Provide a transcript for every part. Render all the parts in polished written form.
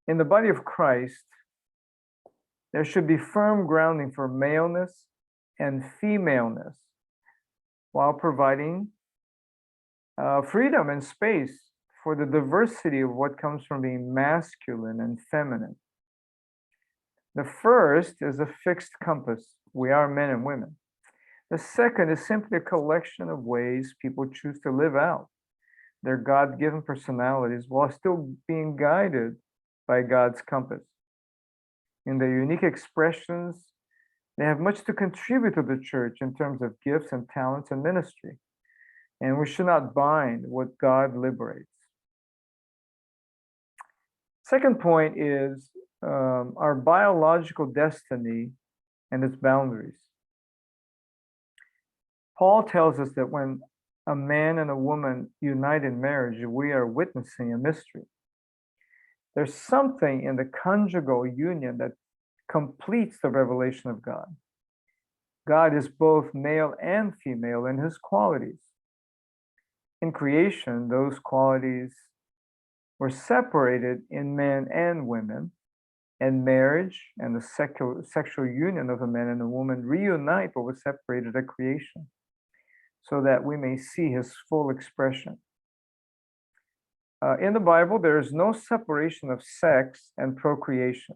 In the body of Christ, there should be firm grounding for maleness and femaleness while providing freedom and space for the diversity of what comes from being masculine and feminine. The first is a fixed compass. We are men and women. The second is simply a collection of ways people choose to live out their God-given personalities while still being guided by God's compass. In their unique expressions, they have much to contribute to the church in terms of gifts and talents and ministry. And we should not bind what God liberates. Second point is our biological destiny and its boundaries. Paul tells us that when a man and a woman unite in marriage, we are witnessing a mystery. There's something in the conjugal union that completes the revelation of God. God is both male and female in his qualities. In creation, those qualities were separated in men and women, and marriage and the sexual union of a man and a woman reunite what was separated at creation, so that we may see his full expression. In the Bible, there is no separation of sex and procreation.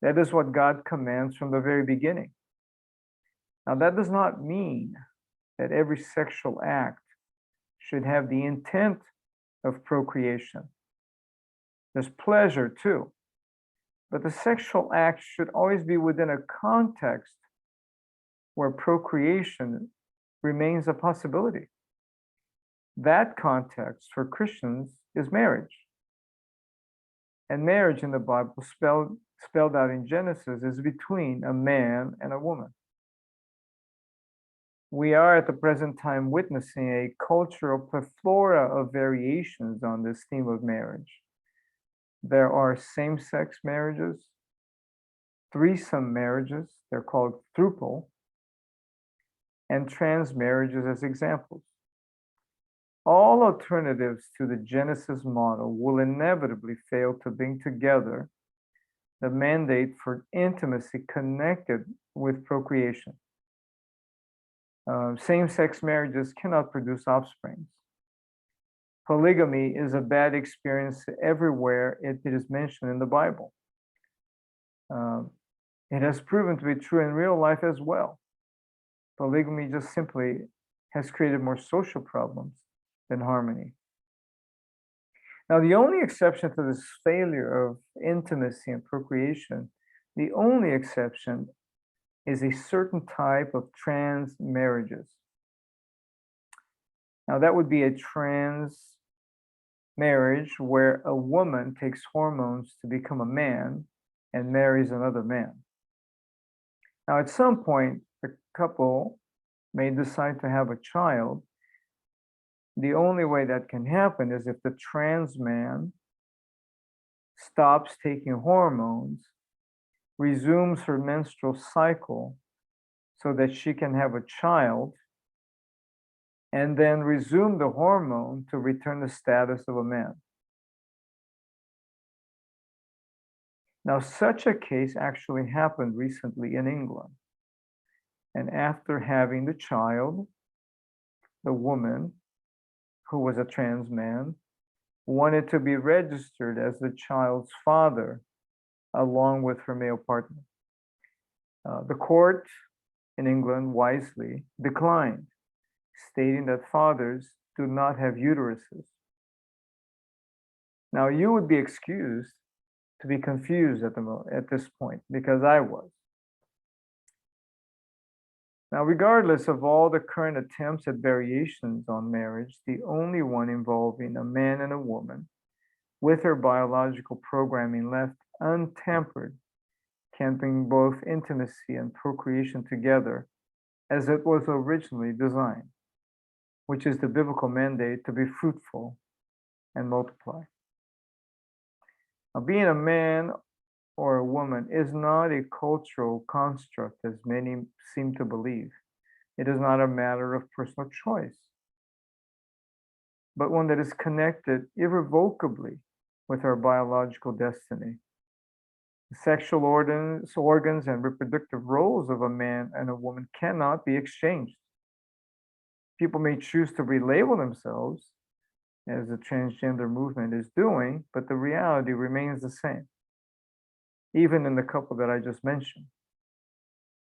That is what God commands from the very beginning. Now, that does not mean that every sexual act should have the intent of procreation. There's pleasure too, but the sexual act should always be within a context where procreation remains a possibility. That context for Christians is marriage. And marriage in the Bible, spelled out in Genesis, is between a man and a woman. We are at the present time witnessing a cultural plethora of variations on this theme of marriage. There are same-sex marriages, threesome marriages, they're called throuple, and trans marriages as examples. All alternatives to the Genesis model will inevitably fail to bring together the mandate for intimacy connected with procreation. Same-sex marriages cannot produce offspring. Polygamy is a bad experience everywhere it is mentioned in the Bible. It has proven to be true in real life as well. Polygamy just simply has created more social problems than harmony. Now, the only exception to this failure of intimacy and procreation, the only exception is a certain type of trans marriages. Now, that would be a trans marriage where a woman takes hormones to become a man and marries another man. Now, at some point, the couple may decide to have a child. The only way that can happen is if the trans man stops taking hormones, resumes her menstrual cycle so that she can have a child, and then resume the hormone to return the status of a man. Now, such a case actually happened recently in England. And after having the child, the woman, who was a trans man, wanted to be registered as the child's father along with her male partner. The court in England wisely declined, stating that fathers do not have uteruses. Now, you would be excused to be confused at this point, because I was. Now, regardless of all the current attempts at variations on marriage, the only one involving a man and a woman with her biological programming left untampered can bring both intimacy and procreation together as it was originally designed, which is the biblical mandate to be fruitful and multiply. Now, being a man or a woman is not a cultural construct as many seem to believe. It is not a matter of personal choice, but one that is connected irrevocably with our biological destiny. The sexual organs and reproductive roles of a man and a woman cannot be exchanged. People may choose to relabel themselves, as the transgender movement is doing, but the reality remains the same, even in the couple that I just mentioned.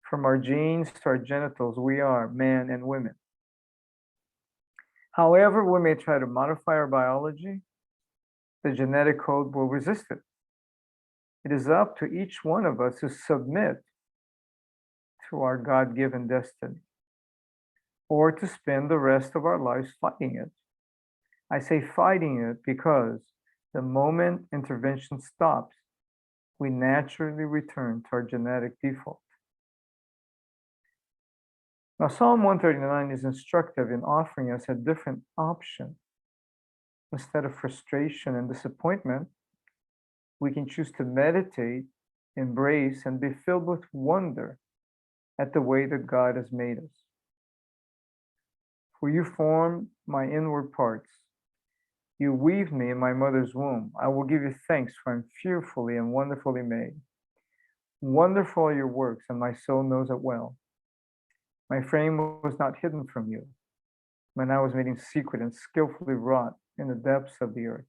From our genes to our genitals, we are man and women. However, we may try to modify our biology, the genetic code will resist it. It is up to each one of us to submit to our God-given destiny, or to spend the rest of our lives fighting it. I say fighting it because the moment intervention stops, we naturally return to our genetic default. Now, Psalm 139 is instructive in offering us a different option. Instead of frustration and disappointment, we can choose to meditate, embrace, and be filled with wonder at the way that God has made us. For you formed my inward parts. You weaved me in my mother's womb. I will give you thanks, for I'm fearfully and wonderfully made. Wonderful are your works, and my soul knows it well. My frame was not hidden from you when I was made in secret and skillfully wrought in the depths of the earth.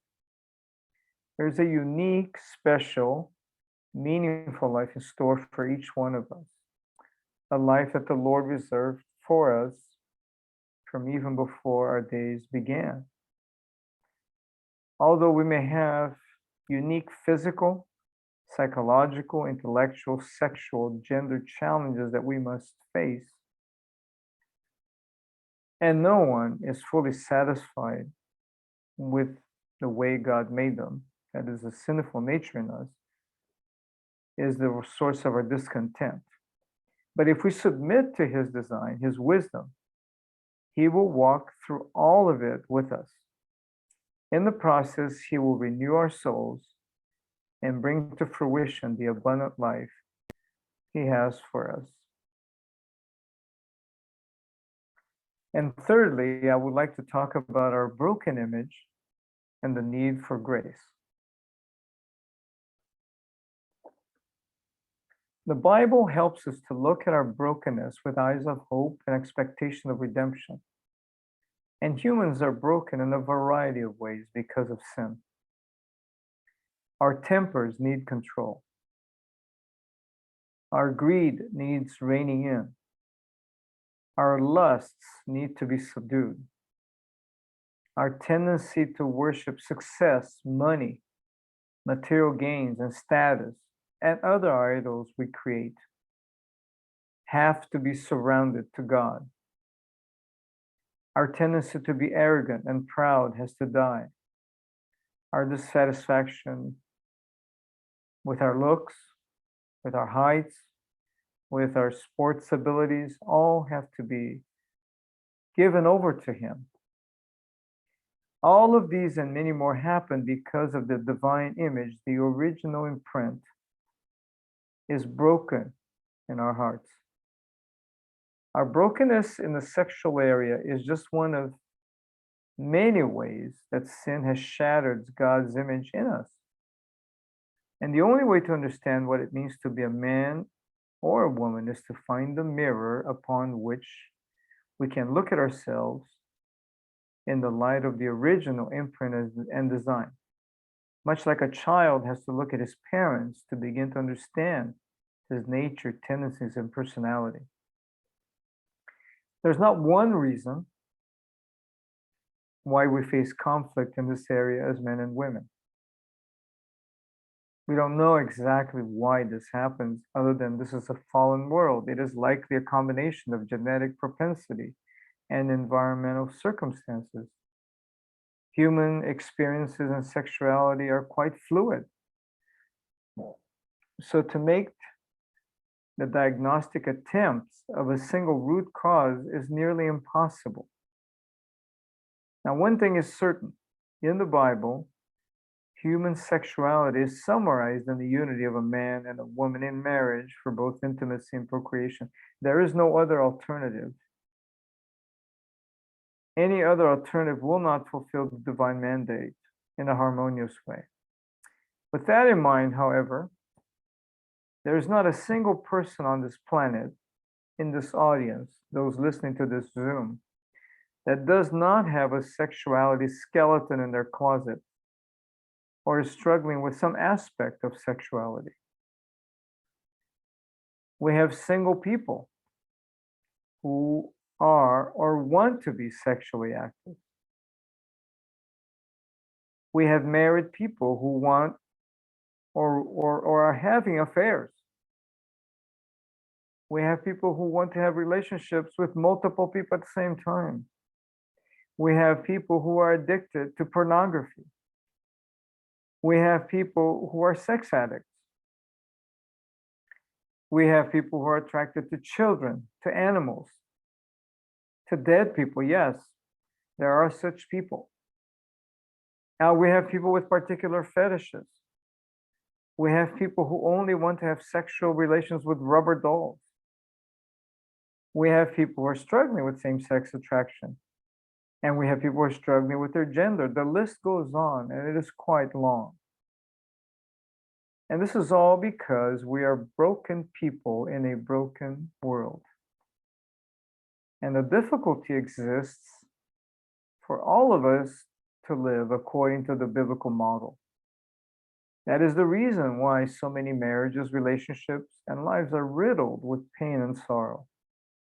There's a unique, special, meaningful life in store for each one of us. A life that the Lord reserved for us from even before our days began. Although we may have unique physical, psychological, intellectual, sexual, gender challenges that we must face, and no one is fully satisfied with the way God made them, that is, the sinful nature in us, is the source of our discontent. But if we submit to His design, His wisdom, He will walk through all of it with us. In the process, He will renew our souls and bring to fruition the abundant life He has for us. And thirdly, I would like to talk about our broken image and the need for grace. The Bible helps us to look at our brokenness with eyes of hope and expectation of redemption. And humans are broken in a variety of ways because of sin. Our tempers need control. Our greed needs reining in. Our lusts need to be subdued. Our tendency to worship success, money, material gains, and status, and other idols we create have to be surrounded to God. Our tendency to be arrogant and proud has to die. Our dissatisfaction with our looks, with our heights, with our sports abilities, all have to be given over to Him. All of these and many more happen because of the divine image. The original imprint is broken in our hearts. Our brokenness in the sexual area is just one of many ways that sin has shattered God's image in us. And the only way to understand what it means to be a man or a woman is to find the mirror upon which we can look at ourselves in the light of the original imprint and design. Much like a child has to look at his parents to begin to understand his nature, tendencies, and personality. There's not one reason why we face conflict in this area as men and women. We don't know exactly why this happens, other than this is a fallen world. It is likely a combination of genetic propensity and environmental circumstances. Human experiences and sexuality are quite fluid. So to make the diagnostic attempts of a single root cause is nearly impossible. Now, one thing is certain. In the Bible, human sexuality is summarized in the unity of a man and a woman in marriage for both intimacy and procreation. There is no other alternative. Any other alternative will not fulfill the divine mandate in a harmonious way. With that in mind, however, there is not a single person on this planet, in this audience, those listening to this Zoom, that does not have a sexuality skeleton in their closet or is struggling with some aspect of sexuality. We have single people who are or want to be sexually active. We have married people who want or are having affairs. We have people who want to have relationships with multiple people at the same time. We have people who are addicted to pornography. We have people who are sex addicts. We have people who are attracted to children, to animals, to dead people. Yes, there are such people. Now we have people with particular fetishes. We have people who only want to have sexual relations with rubber dolls. We have people who are struggling with same-sex attraction. And we have people who are struggling with their gender. The list goes on, and it is quite long. And this is all because we are broken people in a broken world. And the difficulty exists for all of us to live according to the biblical model. That is the reason why so many marriages, relationships, and lives are riddled with pain and sorrow.